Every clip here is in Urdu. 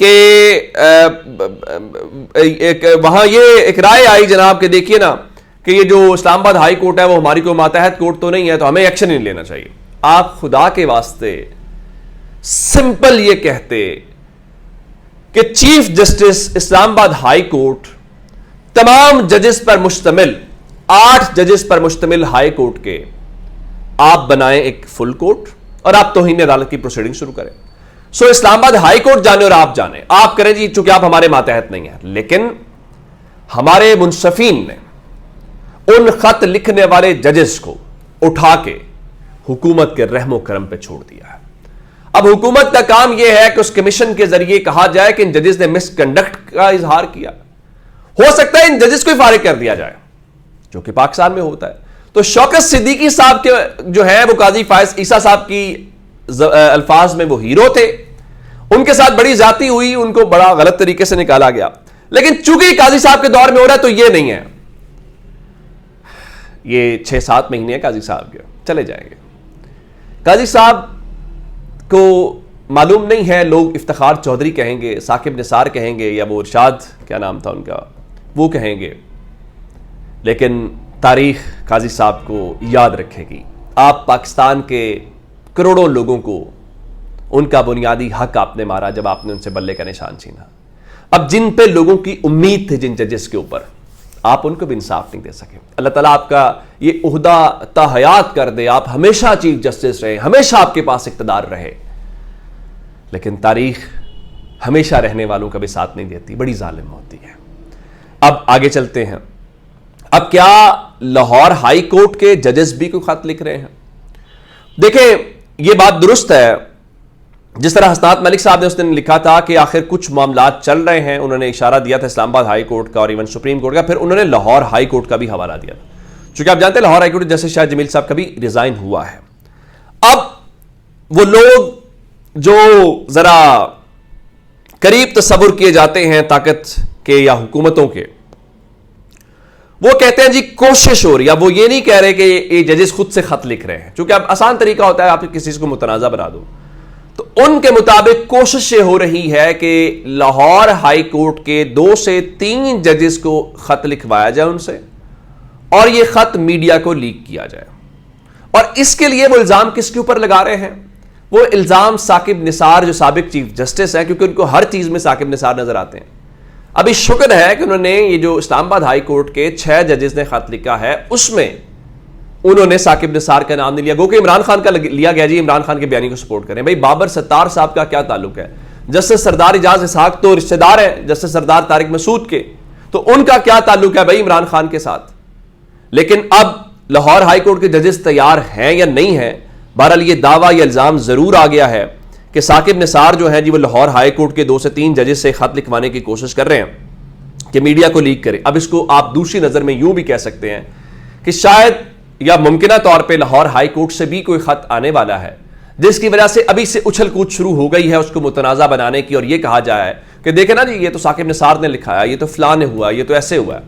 کہ وہاں یہ ایک رائے آئی جناب کہ دیکھیے نا کہ یہ جو اسلام آباد ہائی کورٹ ہے وہ ہماری کوئی ماتحت کورٹ تو نہیں ہے، تو ہمیں ایکشن نہیں لینا چاہیے. آپ خدا کے واسطے سمپل یہ کہتے کہ چیف جسٹس اسلام آباد ہائی کورٹ تمام ججز پر مشتمل 8 ججز پر مشتمل ہائی کورٹ کے آپ بنائیں ایک فل کورٹ اور آپ توہین عدالت کی پروسیڈنگ شروع کریں. سو اسلام آباد ہائی کورٹ جانے اور آپ جانے، آپ کریں جی چونکہ آپ ہمارے ماتحت نہیں ہیں. لیکن ہمارے منصفین نے ان خط لکھنے والے ججز کو اٹھا کے حکومت کے رحم و کرم پہ چھوڑ دیا ہے. اب حکومت کا کام یہ ہے کہ اس کمیشن کے ذریعے کہا جائے کہ ان ججز نے مس کنڈکٹ کا اظہار کیا، ہو سکتا ہے ان ججز کو فارغ کر دیا جائے، جو کہ پاکستان میں ہوتا ہے. تو شوکت صدیقی صاحب کے جو ہے وہ قاضی فائز عیسیٰ صاحب کی الفاظ میں وہ ہیرو تھے، ان کے ساتھ بڑی زیادتی ہوئی، ان کو بڑا غلط طریقے سے نکالا گیا. لیکن چونکہ قاضی صاحب کے دور میں ہو رہا ہے تو یہ نہیں ہے. یہ 6-7 مہینے قاضی صاحب کے چلے جائیں گے. قاضی صاحب کو معلوم نہیں ہے، لوگ افتخار چودھری کہیں گے، ثاقب نثار کہیں گے، یا وہ ارشاد کیا نام تھا ان کا وہ کہیں گے، لیکن تاریخ قاضی صاحب کو یاد رکھے گی. آپ پاکستان کے کروڑوں لوگوں کو ان کا بنیادی حق آپ نے مارا جب آپ نے ان سے بلے کا نشان چھینا. اب جن پہ لوگوں کی امید تھی جن ججز کے اوپر، آپ ان کو بھی انصاف نہیں دے سکے. اللہ تعالیٰ آپ کا یہ عہدہ تا حیات کر دے، آپ ہمیشہ چیف جسٹس رہے، ہمیشہ آپ کے پاس اقتدار رہے. لیکن تاریخ ہمیشہ رہنے والوں کا بھی ساتھ نہیں دیتی، بڑی ظالم ہوتی ہے. اب آگے چلتے ہیں. اب کیا لاہور ہائی کورٹ کے ججز بھی کوئی خط لکھ رہے ہیں؟ دیکھیں یہ بات درست ہے، جس طرح حسنات ملک صاحب نے اس دن لکھا تھا کہ آخر کچھ معاملات چل رہے ہیں، انہوں نے اشارہ دیا تھا اسلام آباد ہائی کورٹ کا اور ایون سپریم کورٹ کا، پھر انہوں نے لاہور ہائی کورٹ کا بھی حوالہ دیا تھا. چونکہ آپ جانتے ہیں لاہور ہائی کورٹ جیسے شاہ جمیل صاحب کا بھی ریزائن ہوا ہے. اب وہ لوگ جو ذرا قریب تصور کیے جاتے ہیں طاقت کے یا حکومتوں کے، وہ کہتے ہیں جی کوشش ہو رہی ہے. اب وہ یہ نہیں کہہ رہے کہ یہ ججز خود سے خط لکھ رہے ہیں، چونکہ اب آسان طریقہ ہوتا ہے آپ کسی چیز کو متنازع بنا دو. تو ان کے مطابق کوشش یہ ہو رہی ہے کہ لاہور ہائی کورٹ کے 2 سے 3 ججز کو خط لکھوایا جائے ان سے، اور یہ خط میڈیا کو لیک کیا جائے. اور اس کے لیے وہ الزام کس کے اوپر لگا رہے ہیں؟ وہ الزام ثاقب نثار جو سابق چیف جسٹس ہے، کیونکہ ان کو ہر چیز میں ثاقب نثار نظر آتے ہیں. ابھی شکر ہے کہ انہوں نے یہ جو اسلام آباد ہائی کورٹ کے 6 ججز نے خط لکھا ہے اس میں انہوں نے ثاقب نثار کا نام نہیں لیا، گو کہ عمران خان کا لیا گیا جی عمران خان کے بیانی کو سپورٹ کریں. بھائی بابر ستار صاحب کا کیا تعلق ہے؟ جسٹس سردار اعجاز اسحاق تو رشتہ دار ہیں جسٹس سردار طارق مسعود کے، تو ان کا کیا تعلق ہے بھائی عمران خان کے ساتھ؟ لیکن اب لاہور ہائی کورٹ کے ججز تیار ہیں یا نہیں ہیں؟ بہرحال یہ دعویٰ یہ الزام ضرور آ گیا ہے کہ ثاقب نثار جو ہیں جی وہ لاہور ہائی کورٹ کے 2 سے 3 ججز سے خط لکھوانے کی کوشش کر رہے ہیں کہ میڈیا کو لیک کرے. اب اس کو آپ دوسری نظر میں یوں بھی کہہ سکتے ہیں کہ شاید یا ممکنہ طور پہ لاہور ہائی کورٹ سے بھی کوئی خط آنے والا ہے، جس کی وجہ سے ابھی سے اچھل کود شروع ہو گئی ہے اس کو متنازع بنانے کی، اور یہ کہا جائے کہ دیکھیں نا جی یہ تو ثاقب نثار نے لکھا ہے، یہ تو فلاں نے ہوا، یہ تو ایسے ہوا ہے.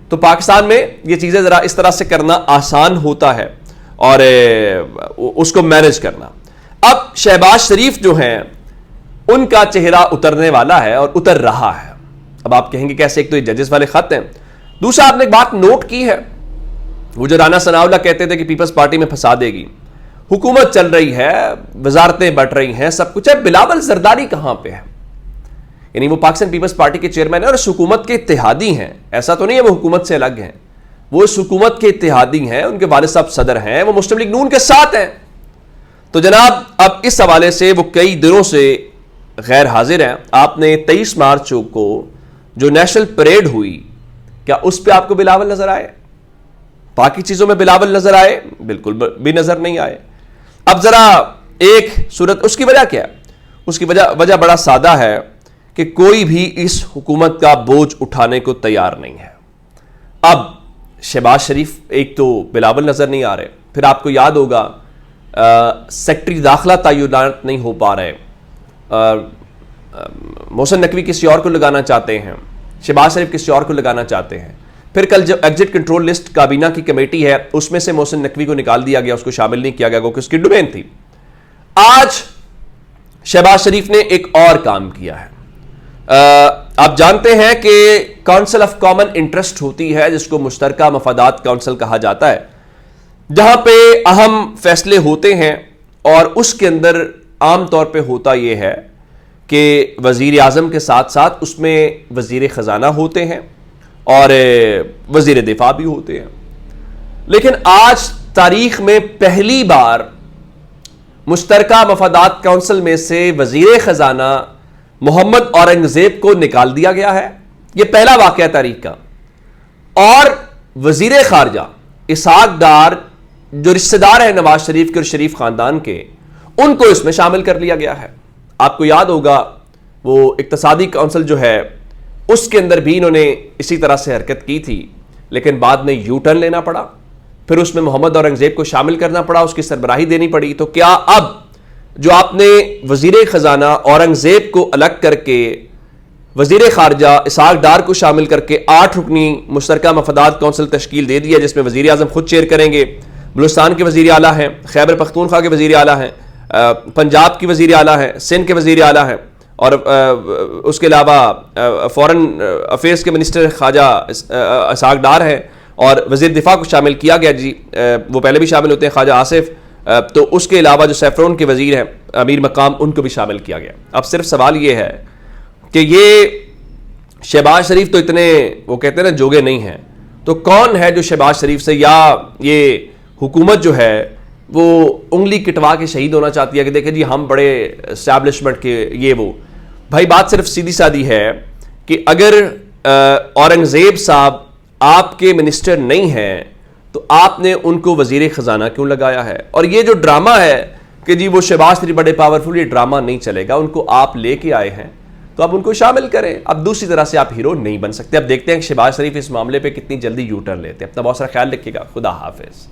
تو پاکستان میں یہ چیزیں ذرا اس طرح سے کرنا آسان ہوتا ہے اور اس کو مینج کرنا. اب شہباز شریف جو ہیں ان کا چہرہ اترنے والا ہے اور اتر رہا ہے. اب آپ کہیں گے کیسے؟ ایک تو یہ ججز والے خط ہیں، دوسرا آپ نے ایک بات نوٹ کی ہے، وہ جو رانا ثناءاللہ کہتے تھے کہ پیپلز پارٹی میں پھنسا دے گی، حکومت چل رہی ہے، وزارتیں بٹ رہی ہیں، سب کچھ ہے، بلاول زرداری کہاں پہ ہے؟ یعنی وہ پاکستان پیپلز پارٹی کے چیئرمین ہیں اور اس حکومت کے اتحادی ہیں. ایسا تو نہیں ہے وہ حکومت سے الگ ہیں، وہ اس حکومت کے اتحادی ہیں، ان کے والد صاحب صدر ہیں، وہ مسلم لیگ نون کے ساتھ ہیں. تو جناب اب اس حوالے سے وہ کئی دنوں سے غیر حاضر ہیں. آپ نے 23 مارچ کو جو نیشنل پریڈ ہوئی، کیا اس پہ آپ کو بلاول نظر آئے؟ باقی چیزوں میں بلاول نظر آئے؟ بالکل بھی نظر نہیں آئے. اب ذرا ایک صورت، اس کی وجہ کیا ہے؟ اس کی وجہ بڑا سادہ ہے کہ کوئی بھی اس حکومت کا بوجھ اٹھانے کو تیار نہیں ہے. اب شہباز شریف ایک تو بلاول نظر نہیں آ رہے، پھر آپ کو یاد ہوگا سیکٹری داخلہ تعینات نہیں ہو پا رہے، محسن نقوی کسی اور کو لگانا چاہتے ہیں، شہباز شریف کسی اور کو لگانا چاہتے ہیں. پھر کل جو ایگزٹ کنٹرول لسٹ کابینہ کی کمیٹی ہے اس میں سے محسن نقوی کو نکال دیا گیا، اس کو شامل نہیں کیا گیا کیونکہ اس کی ڈومین تھی. آج شہباز شریف نے ایک اور کام کیا ہے، آپ جانتے ہیں کہ کونسل آف کامن انٹرسٹ ہوتی ہے جس کو مشترکہ مفادات کونسل کہا جاتا ہے، جہاں پہ اہم فیصلے ہوتے ہیں، اور اس کے اندر عام طور پہ ہوتا یہ ہے کہ وزیر اعظم کے ساتھ ساتھ اس میں وزیر خزانہ ہوتے ہیں اور وزیر دفاع بھی ہوتے ہیں۔ لیکن آج تاریخ میں پہلی بار مشترکہ مفادات کونسل میں سے وزیر خزانہ محمد اورنگزیب کو نکال دیا گیا ہے، یہ پہلا واقعہ تاریخ کا، اور وزیر خارجہ اسحاق ڈار جو رشتہ دار ہیں نواز شریف کے اور شریف خاندان کے، ان کو اس میں شامل کر لیا گیا ہے۔ آپ کو یاد ہوگا وہ اقتصادی کونسل جو ہے اس کے اندر بھی انہوں نے اسی طرح سے حرکت کی تھی، لیکن بعد میں یو ٹرن لینا پڑا، پھر اس میں محمد اورنگزیب کو شامل کرنا پڑا، اس کی سربراہی دینی پڑی۔ تو کیا اب جو آپ نے وزیر خزانہ اورنگزیب کو الگ کر کے وزیر خارجہ اسحاق ڈار کو شامل کر کے 8 رکنی مشترکہ مفادات کونسل تشکیل دے دیا، جس میں وزیر اعظم خود چیئر کریں گے، بلوچستان کے وزیر اعلیٰ ہیں، خیبر پختونخوا کے وزیر اعلیٰ ہیں، پنجاب کی وزیر اعلیٰ ہیں، سندھ کے وزیر اعلیٰ ہیں، اور اس کے علاوہ فورن افیئرس کے منسٹر خواجہ اسحاق ڈار ہیں، اور وزیر دفاع کو شامل کیا گیا، جی وہ پہلے بھی شامل ہوتے ہیں خواجہ آصف، تو اس کے علاوہ جو سیفرون کے وزیر ہیں امیر مقام، ان کو بھی شامل کیا گیا۔ اب صرف سوال یہ ہے کہ یہ شہباز شریف تو اتنے وہ کہتے ہیں نا جوگے نہیں ہیں، تو کون ہے جو شہباز شریف سے یا یہ حکومت جو ہے وہ انگلی کٹوا کے شہید ہونا چاہتی ہے کہ دیکھیں جی ہم بڑے اسٹیبلشمنٹ کے یہ وہ؟ بھائی بات صرف سیدھی سادی ہے کہ اگر اورنگزیب صاحب آپ کے منسٹر نہیں ہیں تو آپ نے ان کو وزیر خزانہ کیوں لگایا ہے؟ اور یہ جو ڈرامہ ہے کہ جی وہ شہباز شریف بڑے پاورفل، یہ ڈرامہ نہیں چلے گا، ان کو آپ لے کے آئے ہیں تو اب ان کو شامل کریں۔ اب دوسری طرح سے آپ ہیرو نہیں بن سکتے۔ اب دیکھتے ہیں کہ شہباز شریف اس معاملے پہ کتنی جلدی یو ٹرن لیتے ہیں۔ اپنا بہت سارا خیال رکھیے گا۔ خدا حافظ۔